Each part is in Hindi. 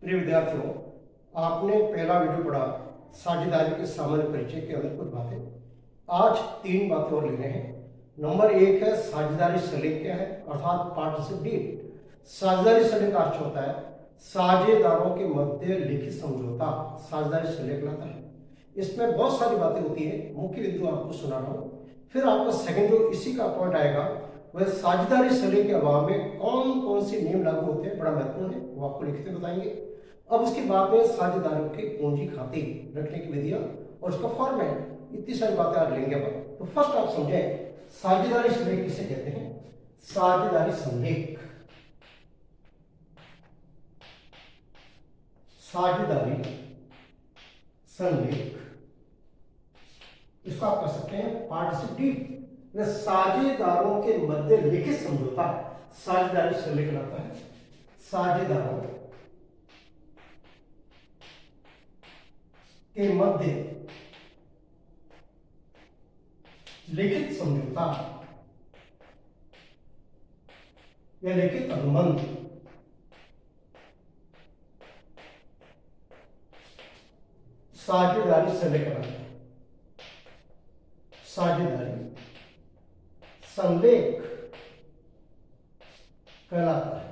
प्रिय विद्यार्थियों, आपने पहला वीडियो पढ़ा साझेदारी के सामान्य परिचय के अंदर कुछ बातें। आज 3 बातें और ले रहे हैं। नंबर 1 है साझेदारी संलेख क्या है, अर्थात पार्टनरशिप डीड। साझेदारी संलेख का अर्थ होता है साझेदारों के मध्य लिखित समझौता साझेदारी संलेख लाता है। इसमें बहुत सारी बातें होती है, मुख्य बिंदु आपको सुना रहा हूँ। फिर आपका सेकंड जो इसी का पॉइंट आएगा वह साझेदारी संलेख के अभाव में कौन कौन से नियम लागू होते हैं, बड़ा महत्वपूर्ण है, वो आपको लिखते बताएंगे। अब उसके बाद में साझेदारों के पूंजी खाते रखने की विधियां और उसका फॉर्मेट, इतनी सारी बातें आज लेंगे अपन। तो फर्स्ट आप समझें साझेदारी संलेख किसे कहते हैं। साझेदारी संलेख, साझेदारी संलेख, इसको आप कह सकते हैं पार्टनरशिप डीड। साझेदारों के मध्य लिखित समझौता साझेदारी संलेख लाता है। साझेदारों के मध्य लिखित समझौता या लिखित अनुबंध साझेदारी संलेख कहलाता है। साझेदारी संलेख कहलाता है।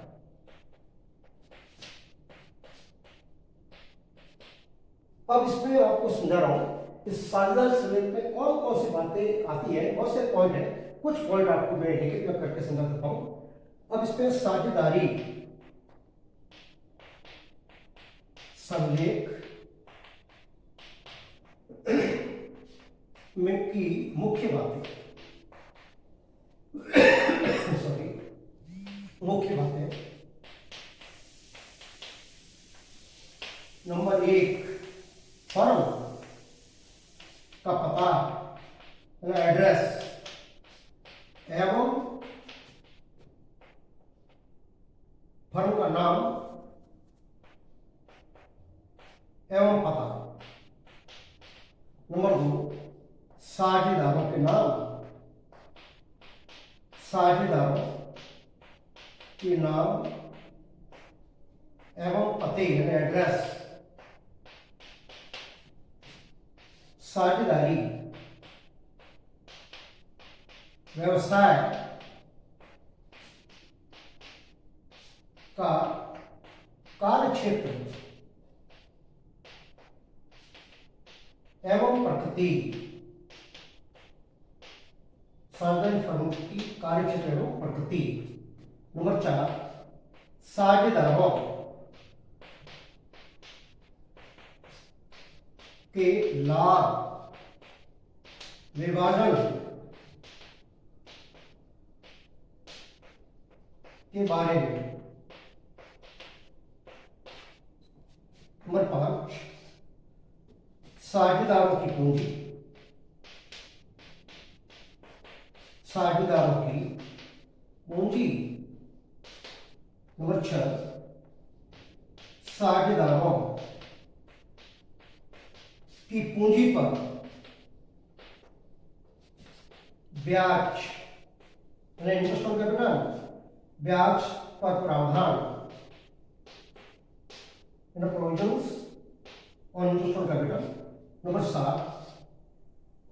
अब इसमें आपको समझा रहा हूं इस साझेदारी संलेख में कौन कौन सी बातें आती है, बहुत से पॉइंट है। कुछ पॉइंट आपको मैं लिखित में करके समझा देता हूं। अब इसमें साझेदारी संलेख में की मुख्य बातें सॉरी मुख्य बातें। नंबर 1, फर्म का पता, एड्रेस एवं फर्म का नाम एवं पता। नंबर 2, साझेदारों के नाम, साझेदारों के नाम एवं पते यानी एड्रेस। साझेदारी व्यवसाय का कार्यक्षेत्र एवं प्रकृति, साझेदारी फर्म की कार्यक्षेत्र एवं प्रकृति। नंबर 4, साझेदारों के लाभ विभाजन के बारे में। नंबर 5, साझेदारों की पूंजी, साझेदारों की पूंजी। नंबर 6, साझेदारों की पूंजी पर ब्याज इंटरेस्ट ऑन कैपिटल, ब्याज पर प्रावधान provisions on interest on capital. Number 7,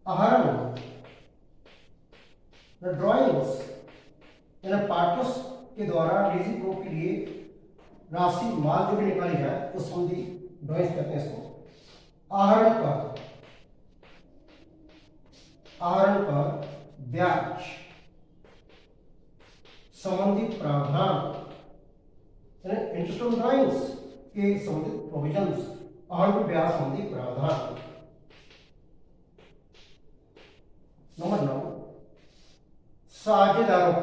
आहरण ड्रॉइंग्स पार्टनर्स के द्वारा लीजिंग प्रूफ के लिए राशि माल जो भी निकाली जाए उस संबंधी ड्रॉइंग्स कहते हैं इसको। आहरण पर ब्याज संबंधी प्रावधान इंटरेस्ट ऑन ड्रॉइंग्स के संबंधित प्रोविजंस, आहरण पर ब्याज संबंधी प्रावधान। नंबर 9, साझेदारों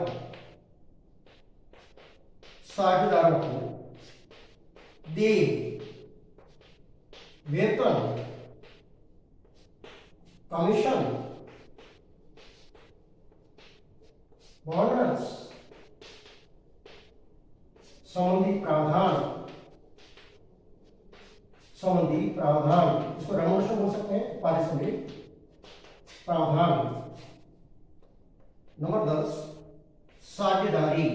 को देय वेतन, कमीशन, बोनस संबंधी प्रावधान, इसको रेमोनेशन बोल सकते हैं, पारिश्रमिक प्रावधान। नंबर 10, साझेदारी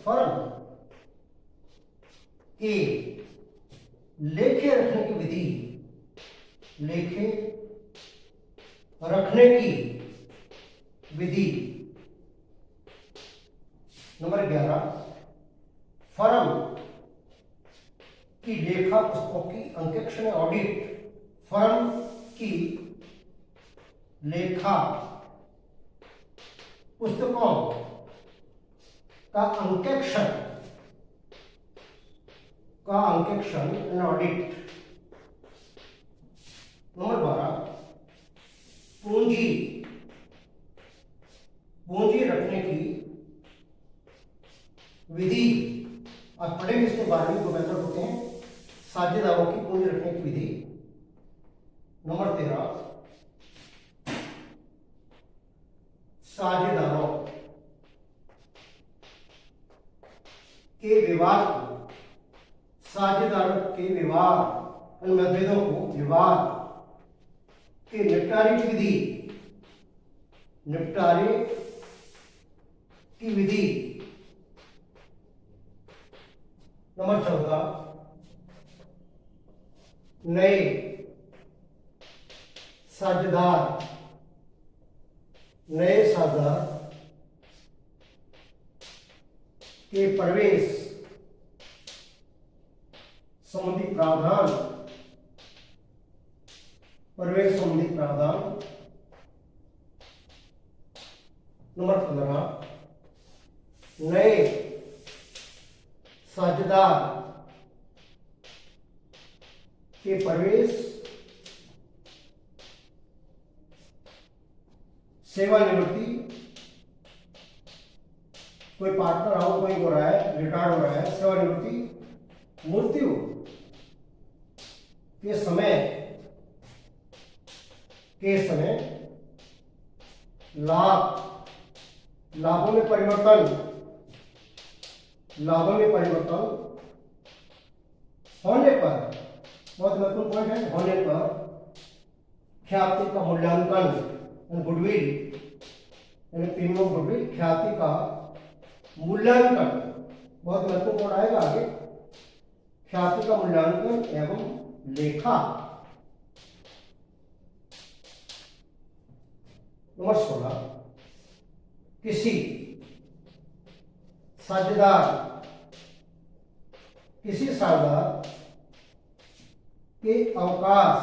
फर्म कि लेखे रखने की विधि, लेखे रखने की विधि। नंबर 11, फर्म की लेखा पुस्तकों की अंकेक्षण ऑडिट, फर्म की लेखा पुस्तकों का अंकेक्षण एंड ऑडिट। नंबर 12, पूंजी रखने की विधि। आज पढ़ेंगे इसके बारे में, दो मेथड होते हैं साझेदारों की पूंजी रखने की विधि। नंबर 13, साझेदारों के विवाद को, साझेदारों के विवाद मतभेदों को, विवाद के निपटारे की विधि, निपटारे की विधि। नंबर 14, नए साझेदार के प्रवेश संबंधी प्रावधान, नंबर 15, नए साझेदार के प्रवेश सेवानिवृत्ति, कोई पार्टनर आउट गोइंग हो रहा है, रिटायर हो रहा है, सेवानिवृत्ति, मृत्यु के समय लाभों में परिवर्तन होने पर, बहुत महत्वपूर्ण पॉइंट है, होने पर ख्याति का मूल्यांकन, गुडविल यानी प्रीमियम गुडविल, ख्याति का मूल्यांकन, बहुत महत्वपूर्ण आएगा आगे, ख्याति का मूल्यांकन एवं लेखा। नंबर 16, किसी साझेदार के अवकाश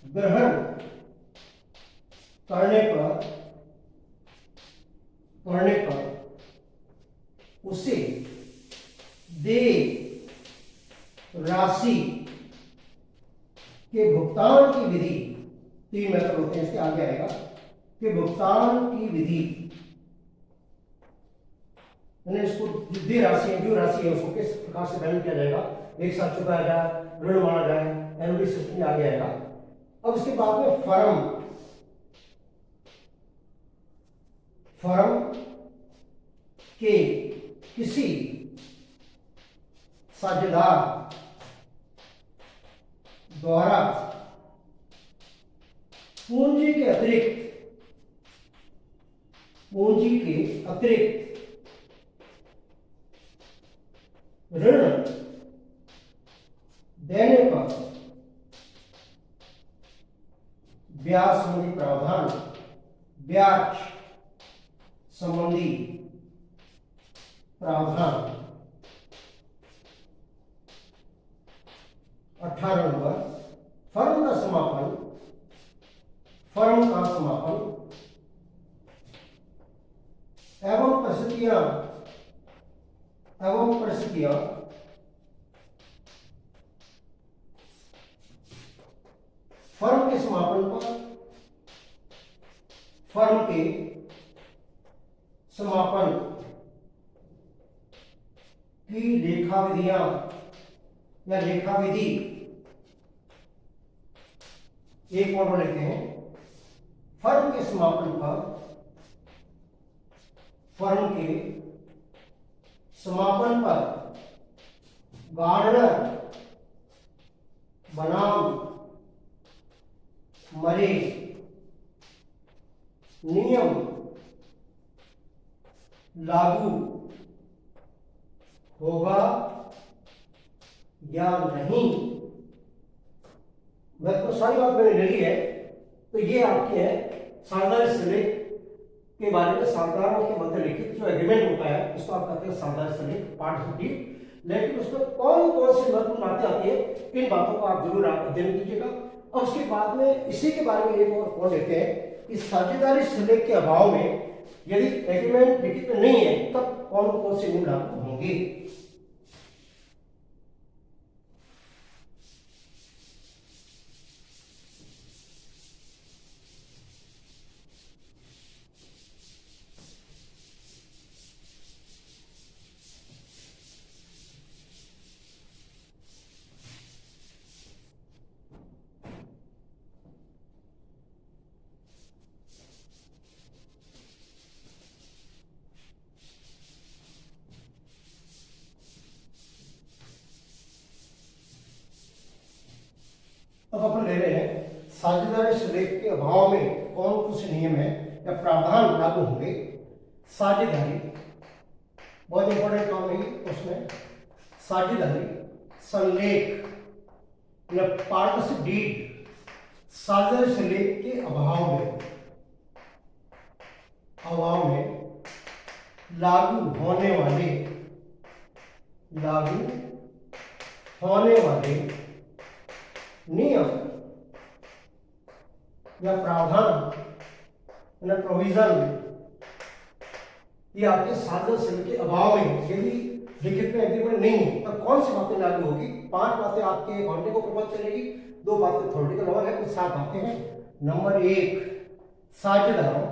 ग्रहण करने पर उसे देय राशि के भुगतान की विधि, 3 मेथड होते हैं इसके, आगे आएगा, कि भुगतान की विधि, इसको ड्यू राशि है उसको किस प्रकार से बैलेंस किया जाएगा, एक साथ चुकाया जाए, ऋण माना जाए, एनुटी सिस्टम में आगे आएगा। अब उसके बाद में फर्म के किसी साझेदार द्वारा पूंजी के अतिरिक्त ऋण देने पर ब्याज संबंधी प्रावधान, ब्याज संबंधी प्रावधान। 18 नंबर, फर्म का समापन एवं परिस्थितियां फर्म के समापन पर, फर्म के समापन की लेखा विधियां या लेखा विधि, एक मॉडल लेते हैं, फर्म के समापन पर, गार्डनर बनाम मरे नियम लागू होगा या नहीं। वह तो सारी बात मैंने ले ली है। तो ये आपके है साझेदारी सलेख के बारे में साझेदारों के मध्य लिखित जो एग्रीमेंट होता है उसको आप कहते हैं साझेदारी सलेख पार्ट डी। लेकिन उसमें कौन कौन सी महत्वपूर्ण बातें आती है इन बातों को आप जरूर अध्ययन कीजिएगा। और उसके बाद में इसी के बारे में एक और पॉइंट लेते हैं कि साझेदारी सलेख के अभाव में यदि एग्रीमेंट लिखित में नहीं है तब कौन कौन से नियम लागू होंगे। अब अपन ले रहे हैं साझेदारी सलेख के अभाव में कौन कौन से नियम है या प्रावधान लागू होंगे। साझेदारी बहुत इंपॉर्टेंट काम है उसमें। साझेदारी सलेख पार्टनरशिप डीड साझेदारी सलेख के अभाव में लागू होने वाले नियम या प्रावधान प्रोविजन ये आपके साझेदारी सलेख के अभाव में यदि लिखित में एग्रीमेंट नहीं है तब कौन सी बातें लागू होगी। 5 बातें आपके घंटे को प्रभावित करेगी, 2 बातें थ्योरेटिकल और है, कुछ 7 बातें हैं। नंबर 1 साझेदारों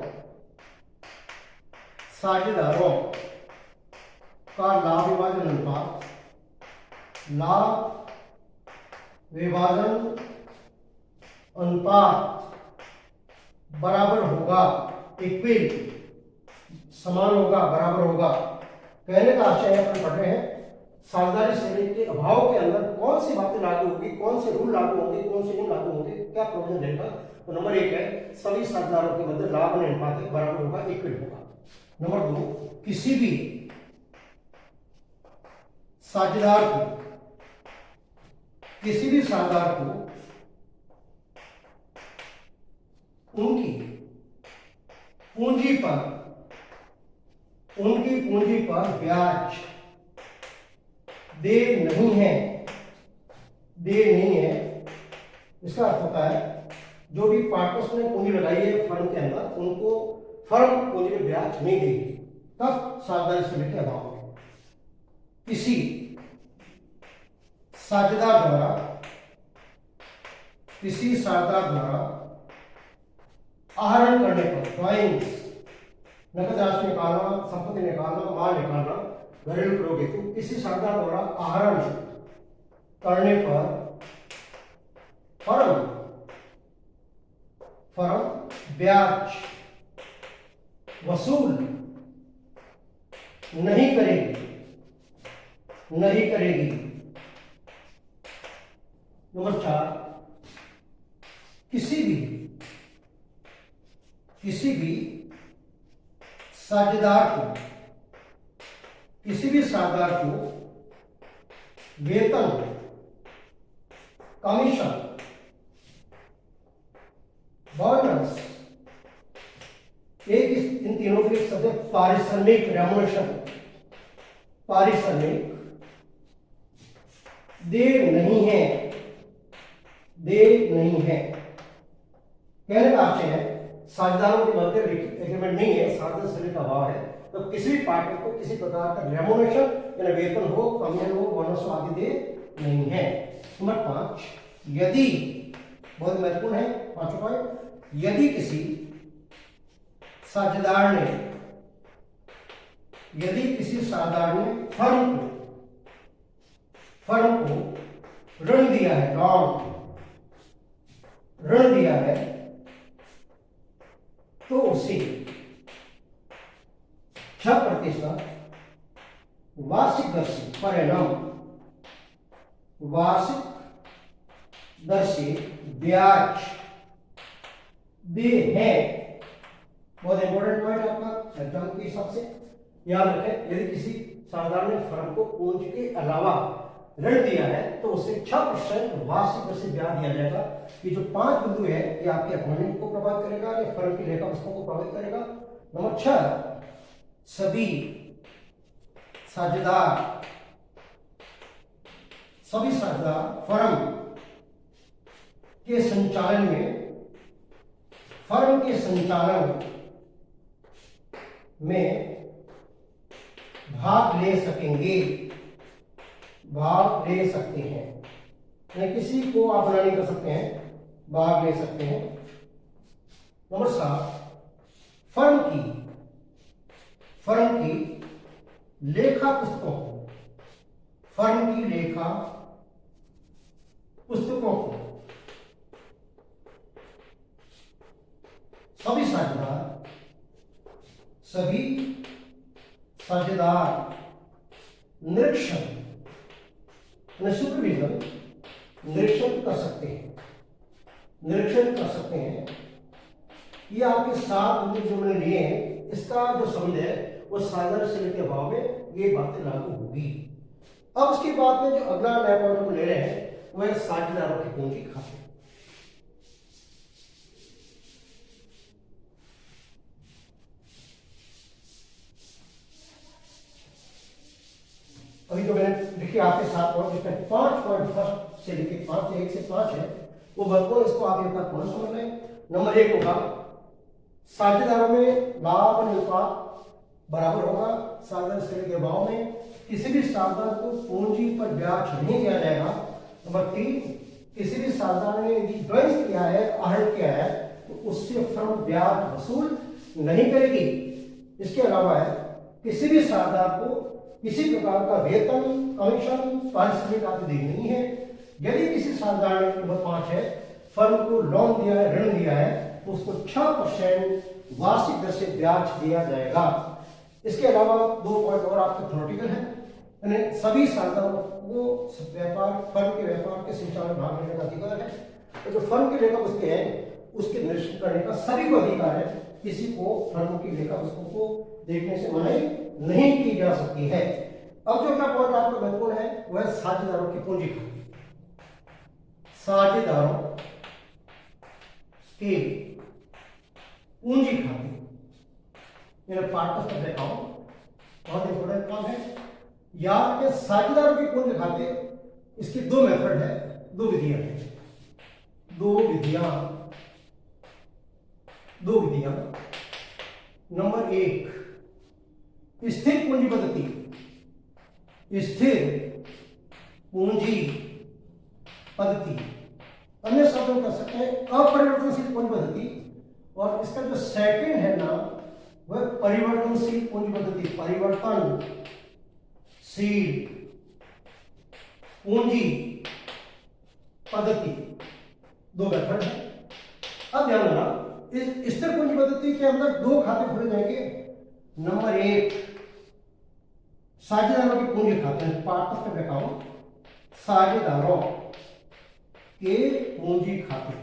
का लाभ विभाजन अनुपात। लाभ विभाजन अनुपात बराबर होगा, इक्वल समान होगा, बराबर होगा। कहने का आशय है अपन पढ़ रहे हैं साझेदारी सलेख के अभाव के अंदर कौन सी बातें लागू होगी, कौन से रूल लागू होंगे, कौन से नियम लागू होंगे, क्या प्रोविजन रहेगा। तो नंबर 1 है सभी साझेदारों के मध्य लाभ अनुपात बराबर होगा, इक्वल होगा। नंबर 2 किसी भी साझेदार को उनकी पूंजी पर ब्याज दे नहीं है। इसका अर्थ होता है जो भी पार्टनर्स ने पूंजी लगाई है फर्म के अंदर उनको फर्म पूंजी में ब्याज नहीं देगी। तब साझेदारी सलेख के अभाव में किसी साझेदार द्वारा आहरण करने पर ड्राइंग्स नकद राशि निकालना, संपत्ति निकालना, माल निकालना, घरेलू प्रयोग हेतु किसी साझेदार द्वारा आहरण करने पर फर्म ब्याज वसूल नहीं करेगी। नंबर 4 किसी भी साझेदार को वेतन, कमीशन, बोनस, इन तीनों के शब्द पारिश्रमिक, रेम्युनरेशन, पारिश्रमिक दे नहीं है। कहने का आशय है साझेदारों के मध्य एग्रीमेंट नहीं है, साझेदारी सलेख का अभाव है, तो किसी भी पार्टी को किसी प्रकार का रेम्युनरेशन यानी वेतन हो, कमीशन हो, बोनस हो आदि दे नहीं है। नंबर 5 यदि बहुत महत्वपूर्ण है 5वां पॉइंट, यदि किसी साझेदार ने फर्म को ऋण दिया है तो उसे 6% वार्षिक दर से ब्याज दे है। बहुत इंपॉर्टेंट पॉइंट आपका एग्जाम के हिसाब से याद रखें। यदि किसी साझेदार ने फर्म को पूंजी के अलावा ऋण दिया है तो उसे 6% वार्षिक दर से ब्याज दिया जाएगा। ये जो 5 बिंदु है ये आपके अकाउंटिंग को प्रभावित करेगा, ये फर्म की लेखा पुस्तकों को प्रभावित करेगा। नंबर 6, सभी साझेदार फर्म के संचालन में भाग ले सकते हैं। यानी किसी को आप मना नहीं कर सकते हैं, भाग ले सकते हैं। नंबर 7, फर्म की लेखा पुस्तकों को सभी साझेदार निरीक्षण कर सकते हैं। ये आपके 7 बिंदु जो मैंने लिए हैं, इसका जो संबंध है वो साझेदार श्रेणी के अभाव में ये बातें लागू होगी। अब उसके बाद में जो अगला नया पॉइंट हम ले रहे हैं वो है साझेदारों की पूंजी खाते। अभी जो मैंने देखिए आपके साथ पॉइंट, जिसमें 5 पॉइंट फर्स्ट से लेके 5 1 से 5 है, वो वर्गों इसको आप एक बार कौन समझ लें। नंबर 1 होगा साझेदारों में लाभ अनुपात बराबर होगा। साझेदार श्रेणी के अभाव में किसी भी साझेदार को पूंजी पर ब्याज नहीं दिया जाएगा। नंबर 3, किसी भी साझेदार ने यदि ड्राइंग किया है, आहरण किया है, तो उससे फर्म ब्याज वसूल नहीं करेगी। इसके अलावा है किसी भी साझेदार को किसी प्रकार का वेतन, कमीशन, पारिश्रमिक आदि देनी नहीं है। यदि किसी साझेदार ने, नंबर 5 है, फर्म को लोन दिया है, ऋण दिया है, तो उसको 6% वार्षिक दर से ब्याज दिया जाएगा। इसके अलावा 2 पॉइंट और आपके थ्योरेटिकल है, यानी सभी साझेदारों को फर्म के व्यापार के संचालन में भाग लेने का अधिकार है। तो जो फर्म की लेखा पुस्तकें हैं उसके निरीक्षण करने का सभी को अधिकार है। किसी को फर्म की लेखा पुस्तकों को देखने से मनाही नहीं की जा सकती है। अब जो अगला पॉइंट आपका महत्वपूर्ण है वह है साझेदारों की पूंजी खाते। साझेदारों के पूंजी खाते पार्टनर्स अकाउंट बहुत इंपॉर्टेंट काम है। याद के साझेदारों के पूंजी खाते, इसकी 2 मेथड है, 2 विधियां हैं। 2 विधियां। नंबर 1, स्थिर पूंजी पद्धति। अन्य शब्दों में कह सकते हैं अपरिवर्तनशील पूंजी पद्धति। और इसका जो सेकंड है ना वह परिवर्तनशील पूंजी पद्धति। परिवर्तनशील पूंजी पद्धति 2 मेथड है। अब ध्यान देना, इस स्थिर पूंजी पद्धति के अंदर 2 खाते खोले जाएंगे। नंबर 1, साझेदारों की पूंजी खाते हैं, पार्टनर्स अकाउंट। साझेदारों के पूंजी खाते,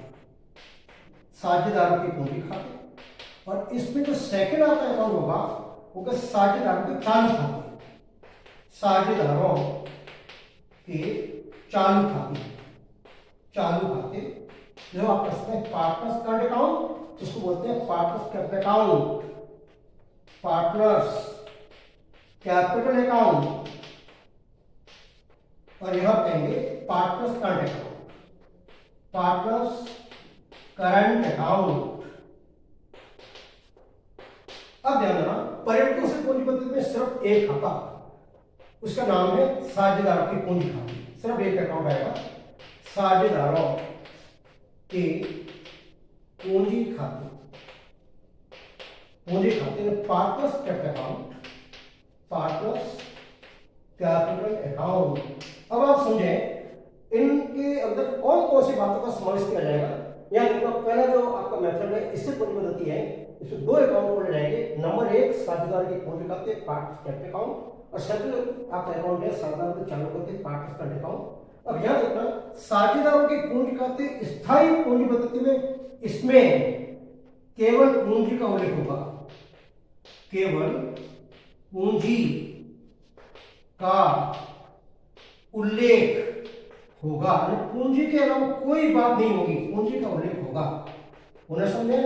साझेदारों के पूंजी खाते। और इसमें जो सेकंड आपका अकाउंट होगा वो साझेदारों के चालू खाते। साझेदारों के चालू खाते जो आप कहते हैं पार्टनर्स करंट अकाउंट, उसको बोलते हैं partners capital account, partners capital account, और यह कहेंगे partners current account, partners current account. अब ध्यान देना, परिवर्तनशील पूंजी पद्धति में सिर्फ एक खाता, उसका नाम है साझेदारों की पूंजी खाते। सिर्फ एक अकाउंट आएगा, साझेदारों के पूंजी खाते। Partners capital account, partners capital account. अब आप समझें इनके अंदर कौन कौन सी बातों का समावेश किया जाएगा। यहाँ देखो, पहला जो आपका मेथड है इससे पूंजी पद्धति है, इसमें 2 अकाउंट खोले जाएंगे। नंबर 1, साझेदार के पूंजी खाते, पार्टनर्स कैपिटल अकाउंट, और सेकंड आपका अकाउंट है साझेदारों के चालू खाते, पार्टनर्स करंट अकाउंट। अब याद रखना, साझेदारों के पूंजी खाते स्थायी पूंजी पद्धति में इसमें केवल पूंजी का उल्लेख होगा, केवल पूंजी का उल्लेख होगा, पूंजी के अलावा कोई बात नहीं होगी, पूंजी का उल्लेख होगा। उन्हें समझे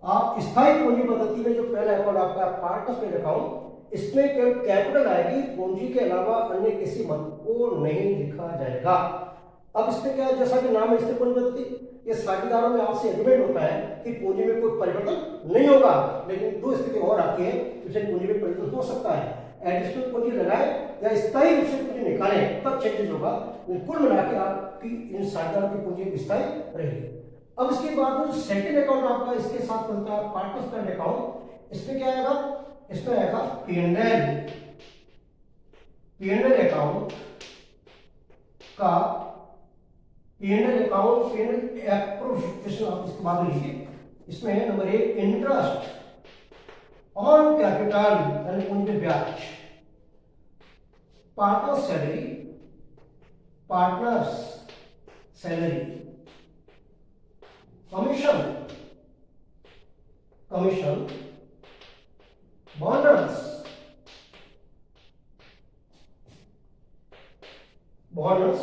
आप स्थायी पूंजी पद्धति में जो पहला अकाउंट आपका पार्टनर्स अकाउंट, इसमें केवल कैपिटल आएगी, पूंजी के अलावा अन्य किसी मद को नहीं लिखा जाएगा। अब इसमें क्या है, जैसा कि नाम है स्थायी पूंजी पद्धति, ये साझेदारों में आपसे एग्रीमेंट होता है कि पूंजी में कोई परिवर्तन नहीं होगा, लेकिन दो स्थिति और आती है जिससे पूंजी में परिवर्तन हो सकता है। एडिशनल पूंजी लगाए या स्थायी रूप से पूंजी निकालें तब चेंजेस होगा, कुल मिलाकर आपकी इन साझेदारों की पूंजी स्थायी रहेगी। अब इसके बाद जो सेकंड अकाउंट आपका इसके साथ बनता है पार्टनर्स करंट अकाउंट, इसमें क्या आएगा, इसमें आएगा पीएनएल अकाउंट का पीएनएल अकाउंट, पीएनएल एप्रोप्रिएशन आप इसके बाद लीजिए। इसमें है नंबर 1 इंटरेस्ट ऑन कैपिटल यानी पूंजी पे ब्याज, पार्टनर्स सैलरी, कमीशन, बोनस,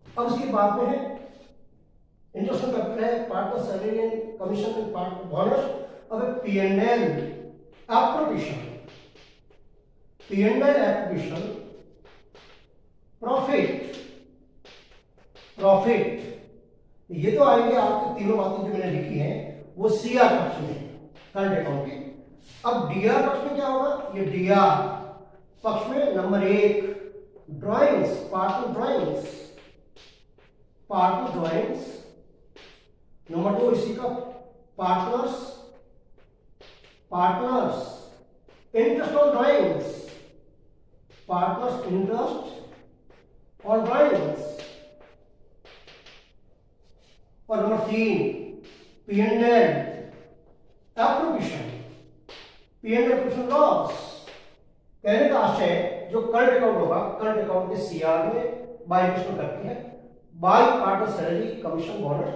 अब उसके बाद में है इंटरेस्ट ऑन कैपिटल है, partner salary and commission and part bonus. अब पीएनएल एप्रोप्रिएशन, प्रॉफिट, ये तो आएंगे आपकी तीनों बातें जो मैंने लिखी हैं वो सीआर पक्ष में करंट अकाउंट के। अब डीआर पक्ष में क्या होगा, ये डीआर पक्ष में number 1 drawings, partner drawings, number 2 इसी का partners interest on drawings, partners interest on drawings, और नंबर 3 पीएनएल एप्रोप्रिएशन लॉस। कहने का आशय जो करंट अकाउंट होगा, करंट अकाउंट के सीआर में बाय इंटरेस्ट करती है, by partner salary commission bonus,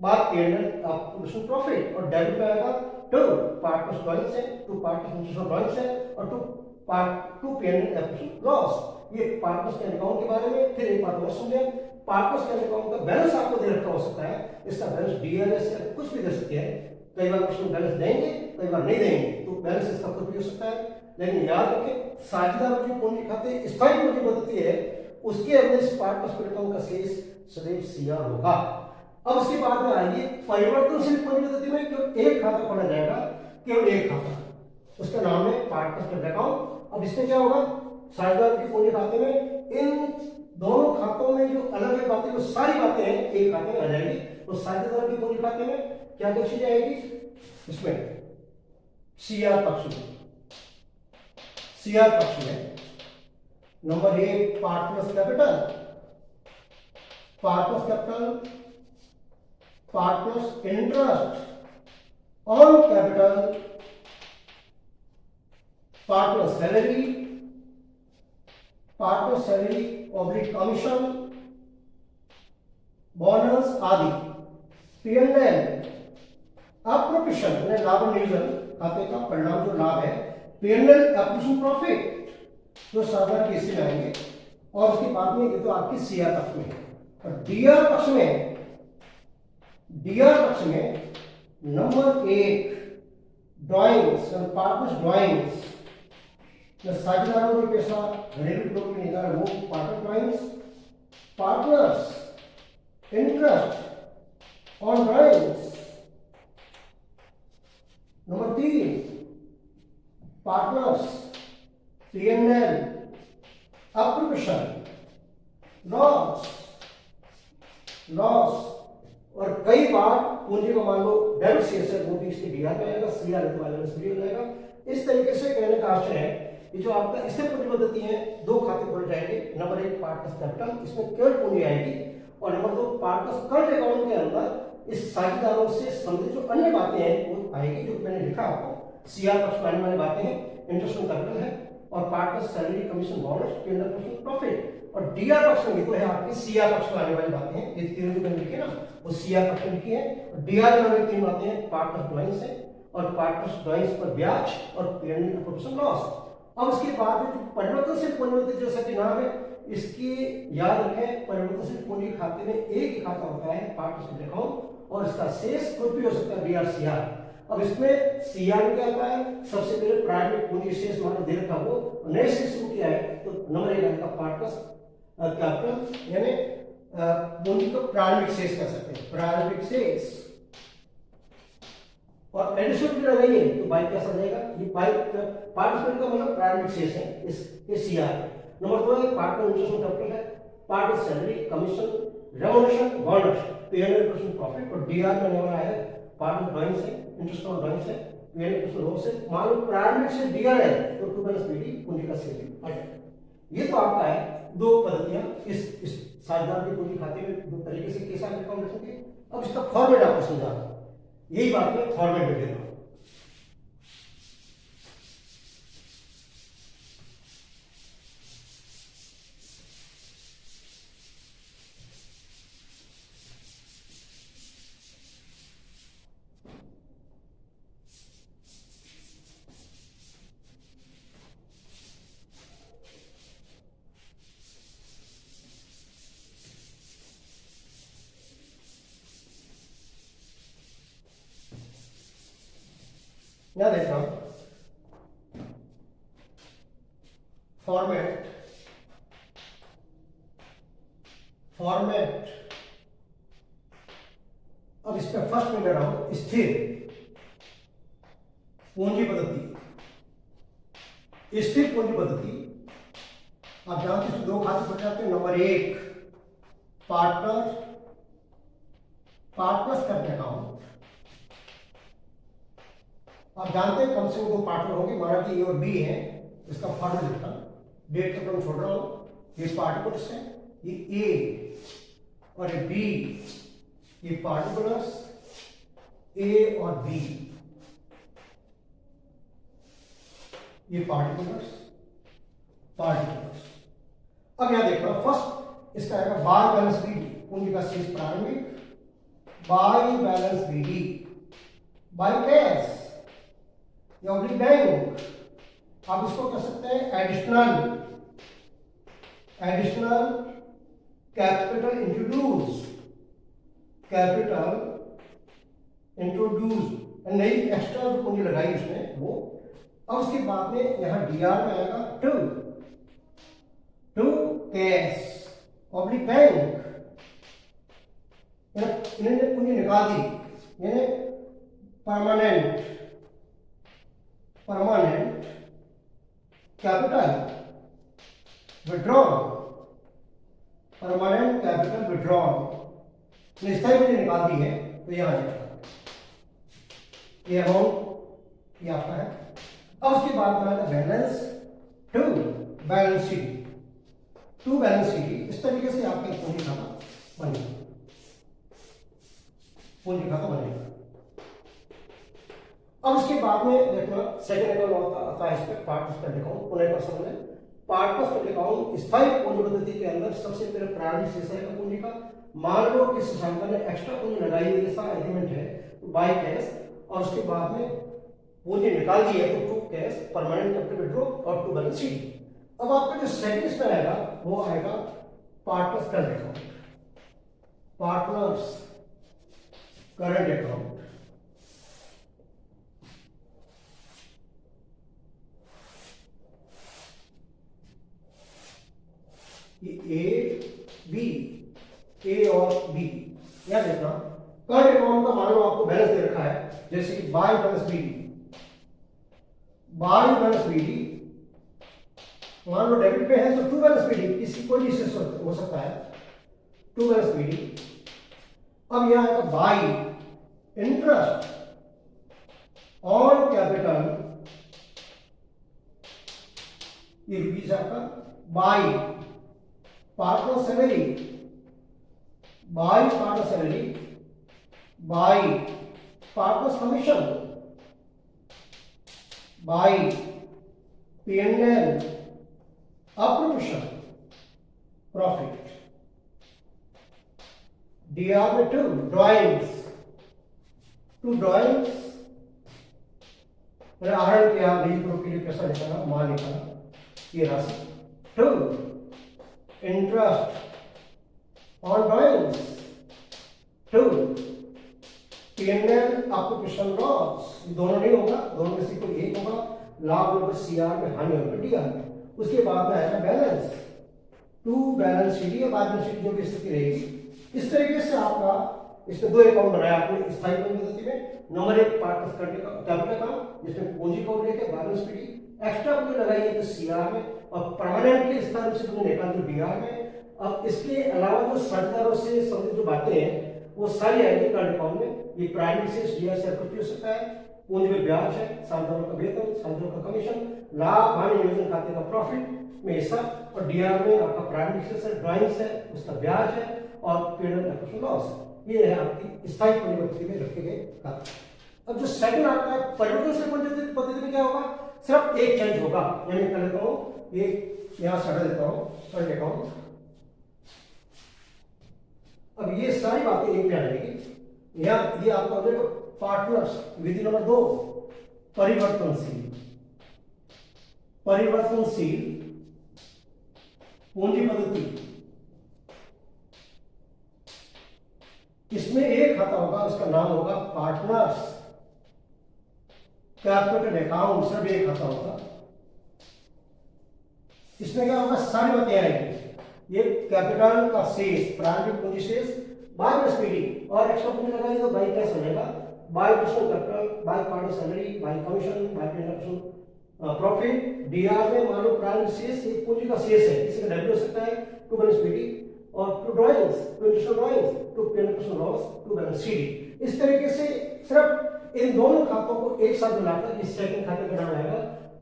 by PNL appropriation profit, और डेबिट में आएगा टू पार्टनर्स ड्राइंग्स है, to partners interest on drawings है, और टू पीएनएल एप्रोप्रिएशन लॉस। ये पार्टनर्स के अकाउंट के बारे में। फिर एक बात और समझे, पार्टनर्स के अकाउंट का बैलेंस आपको दे रखा हो सकता है, इसका बैलेंस डीआरएस या कुछ भी दे सकते हैं, कई बार उसमें बैलेंस देंगे कई बार नहीं देंगे, तो बैलेंस इसका कुछ भी हो सकता है। लेकिन याद रखें साझेदार जो पूंजी खाते स्थायी पूंजी पद्धति है, उसके अंदर इस पार्टनर्स अकाउंट का शेष सदैव सीआर होगा। अब उसके बाद में आइए परिवर्तनशील पूंजी पद्धति में केवल एक खाता खोला जाएगा, केवल एक खाता, उसका नाम है पार्टनर्स अकाउंट। अब इसमें क्या होगा, साझेदार की पूंजी खाते में इन दोनों खातों में जो अलग अलग बातें, जो सारी बातें हैं एक खाते में आ जाएगी। तो साझेदार की पूंजी खाते में क्या दर्शाई जाएगी, इसमें सीआर पक्ष में number 1 partners capital, partners interest on capital, partner salary oblique commission, bonus आदि, पीएनएल एप्रोप्रिएशन लाभ नियोजन खाते का परिणाम जो लाभ है, पीएनएल एप्रोप्रिएशन प्रॉफिट जो साधारण केस में आएंगे, और उसके बाद में ये तो आपकी सीआर पक्ष में है। और डीआर पक्ष में नंबर 1 ड्राइंग्स, पार्टनर्स ड्राइंग्स, साझेदारों के पैसा घरेलू उपयोग में निकाला वो partner drawings, partners interest on drawings, number 3 partners PNL appropriation loss, और कई बार पूंजी को मान लो डेबिट शेष है, वो भी इसके डीआर में आएगा, सीआर वाले में सीआर आएगा। इस तरीके से कहने का आशय है कि जो आपका स्थिर पूंजी पद्धति है, दो खाते खोले जाएंगे, नंबर 1 पार्टनर्स कैपिटल, इसमें केवल पूंजी आएगी, और नंबर 2 पार्टनर्स करंट अकाउंट के अंदर इस साझेदारों से संबंधित जो अन्य बातें हैं वो आएगी, जो मैंने लिखा आपको सीआर पक्ष में आने वाली बातें हैं, इंटरेस्ट ऑन कैपिटल है, और partners salary commission bonus PNL profit, और डीआर पक्ष में तो है आपकी सीआर पक्ष में आने वाली बातें हैं। ये तीनों जो मैंने लिखी है ना वो सीआर पक्ष में लिखी है, और डीआर में तीन बातें हैं, पार्टनर्स ड्राइंग्स है, और पार्टनर्स ड्राइंग्स पर ब्याज, और पीएनएल एप्रोप्रिएशन लॉस। अब उसके बाद में जो परिवर्तनशील पूंजीपति जैसा कि नाम है, इसकी याद रखें, परिवर्तनशील पूंजी खाते में एक ही खाता होता है, पार्टनरशिप अकाउंट, और इसका शेष कुछ भी हो सकता है, बी आर सी आर। अब इसमें सी आर क्या होता है, सबसे पहले प्रारंभिक पूंजी शेष मान दे रखा वो नए से शुरू किया है, तो नंबर 1 आएगा पार्टनर्स कैपिटल, यानी पूंजी को प्रारंभिक शेष कर सकते हैं, प्रारंभिक शेष। और एडिशन भी लगाइए तो बाई कैसा जाएगा, ये बाई पार्टिसिपेंट का मतलब प्रारंभिक शेष है, इस सीआर। नंबर 2 है पार्टनर इंटरेस्ट कैपिटल है, partner salary, commission, remuneration, bonus, P&L profit, और डीआर में नंबर आया पार्टनर ड्राइंग से, इंटरेस्ट ऑन ड्राइंग से, P&L रोज से। मान लो प्रारंभिक से डीआर है तो 2 - पीडी पूंजी का शेष आ जाएगा। ये तो आपका है दो पद्धतियां इस साझेदार की पूंजी खाते में दो तरीके से कैसे अकाउंट रखेंगे। अब इसका फॉर्मेट आपको समझा, यही बात मैं फॉर्मेट में दे रहा हूं। यहां देख रहा हूं फॉर्मेट, अब इसमें फर्स्ट में ले रहा हूं स्थिर पूंजी पद्धति। स्थिर पूंजी पद्धति आप जानते हैं दो खाते बन जाते हैं। Number 1 partners current account. आप जानते हैं कम से कम दो पार्टनर होंगे, माना कि ए और बी है, इसका फॉर्मूला लिखता हूं, डेट का क्रम छोड़ रहा हूं। ये पार्टिकुलर्स है, ये ए और ये बी, ये पार्टिकुलर्स ए और बी, ये पार्टिकुलर्स। अब यहां देखना फर्स्ट इसका आएगा बाय बैलेंस बीडी, पूंजी का शेष प्रारंभिक, by balance BD, by cash या बैंक। आप इसको कह सकते हैं एडिशनल कैपिटल इंट्रोड्यूस, नई एक्स्ट्रा जो पूंजी लगाई उसने वो। अब उसके बाद में यहां डीआर में आएगा टू कैश ऑब्लिक बैंक, इन्होंने पूंजी निकाल दी, यानी permanent capital withdrawal, permanent capital withdrawal, स्थायी पूंजी निकाल दी है तो यहां आ जाएगा ये अमाउंट, ये आपका है। अब उसके बाद में आएगा बैलेंस शीट। इस तरीके से आपका पूंजी खाता बनेगा, अब उसके बाद में देखना सेकंड अकाउंट आता है, इस पर पार्टनर्स अकाउंट। पुनः पर समझ लें, पार्टनर्स अकाउंट स्थायी पूंजी पद्धति के अंदर सबसे पहले प्रारंभिक शेष है पूंजी का। मान लो कि संस्थान ने एक्स्ट्रा पूंजी लगाई है, जैसा एग्रीमेंट है, तो बाय कैश, और उसके बाद में पूंजी निकाल दी है तो to cash, permanent capital withdraw और टू बैलेंस शीट। अब आपका जो सेकंड में आएगा वो आएगा पार्टनर्स करंट अकाउंट, ए और बी। यहां देखना करंट अकाउंट का मान लो आपको बैलेंस दे रखा है, जैसे कि बाय बैलेंस बीडी, मान लो डेबिट पे है तो टू बैलेंस बीडी, किसी कोई भी शेष हो सकता है, टू बैलेंस बीडी। अब यहां आएगा बाय इंटरेस्ट ऑन कैपिटल, ये रुपीज आपका, by partner salary, by partners commission, by P&L appropriation profit, DR में टू ड्राइंग्स मैंने आहरण किया, निजी ग्रुप के लिए पैसा निकाला, माल निकाला, ये राशि। 2 interest on drawings. 2 P&L occupation loss, दोनों नहीं होगा, दोनों में से कोई एक होगा। लाभ होगा सीआर में, हानि होगा डीआर में। उसके बाद में आएगा बैलेंस। 2 बैलेंस शीट या बैलेंस शीट जो भी स्थिति रहेगी। इस तरीके से आपका इसमें 2 अकाउंट बनाया आपने स्थायी पूंजी पद्धति में। नंबर 1 पार्ट करने का कैपिटल अकाउंट जिसमें पूंजी को लेकर बैलेंस शीट, एक्स्ट्रा पूंजी लगाई है तो सीआर में, और परमानेंटली इस तरह से पूंजी निकाल तो डीआर में। अब इसके अलावा जो साझेदारों से संबंधित जो बातें हैं वो सारी आएगी करंट अकाउंट में। ये प्राइमरी से डीआर से कुछ भी हो सकता है। पूंजी में ब्याज है, साझेदारों का वेतन, साझेदारों का कमीशन, लाभ हानि नियोजन खाते का प्रॉफिट में हिस्सा, और डीआर में आपका प्राइमरी से ड्राइंग्स है, उसका ब्याज है, और पेमेंट एक्विजिशन लॉस। ये है आपकी स्थायी पूंजी पद्धति में रखे गए खाते। अब जो सेकंड आता है परिवर्तनशील पूंजी पद्धति में क्या होगा, सिर्फ एक चेंज होगा। यानी कर लेता हूँ, ये यहां से हटा देता हूं करंट अकाउंट। अब ये सारी बातें एक में आ जाएगी। यहां ये आपका हो जाएगा पार्टनर्स। विधि नंबर 2 परिवर्तनशील पूंजी पद्धति। इसमें एक खाता होगा, उसका नाम होगा पार्टनर्स कैपिटल अकाउंट। सिर्फ एक खाता होगा। इसमें क्या होगा, सारी बातें आएंगी। ये कैपिटल का शेष, प्रारंभिक पूंजी शेष, बाय स्पीडी और एक्स्ट्रा पूंजी लगाएंगे तो बाय कैश हो जाएगा। By personal capital, by party salary, by commission, by payment profit. DR में मान लो प्रारंभिक शेष एक पूंजी का शेष है, किसी का डेबिट हो सकता है, टू बैलेंस पीडी, और to drawings, to interest drawings, to payment loss, to balance sheet. इस तरीके से सिर्फ इन दोनों खातों को एक साथ मिलाकर इस सेकंड खाते का नाम आएगा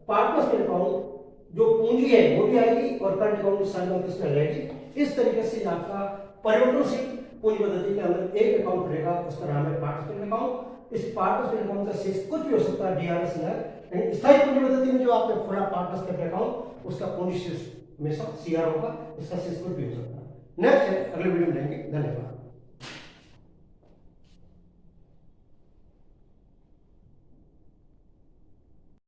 पार्टनर्स अकाउंट। जो पूंजी है वो भी आएगी और करंट अकाउंट की सारी बातें इसमें रहेगी। इस तरीके से आपका परिवर्तनशील पूंजी पद्धति के अंदर एक अकाउंट रहेगा, उसका नाम है पार्टनरशिप अकाउंट। इस पार्टनरशिप अकाउंट का शेष कुछ भी हो सकता है, डीआरएस है। लेकिन स्थायी पूंजी पद्धति में जो आपने खोला पार्टनरशिप अकाउंट, उसका पूंजी शेष हमेशा सीआर होगा, इसका शेष कुछ भी हो सकता है। नेक्स्ट है, अगले वीडियो में लेंगे। धन्यवाद।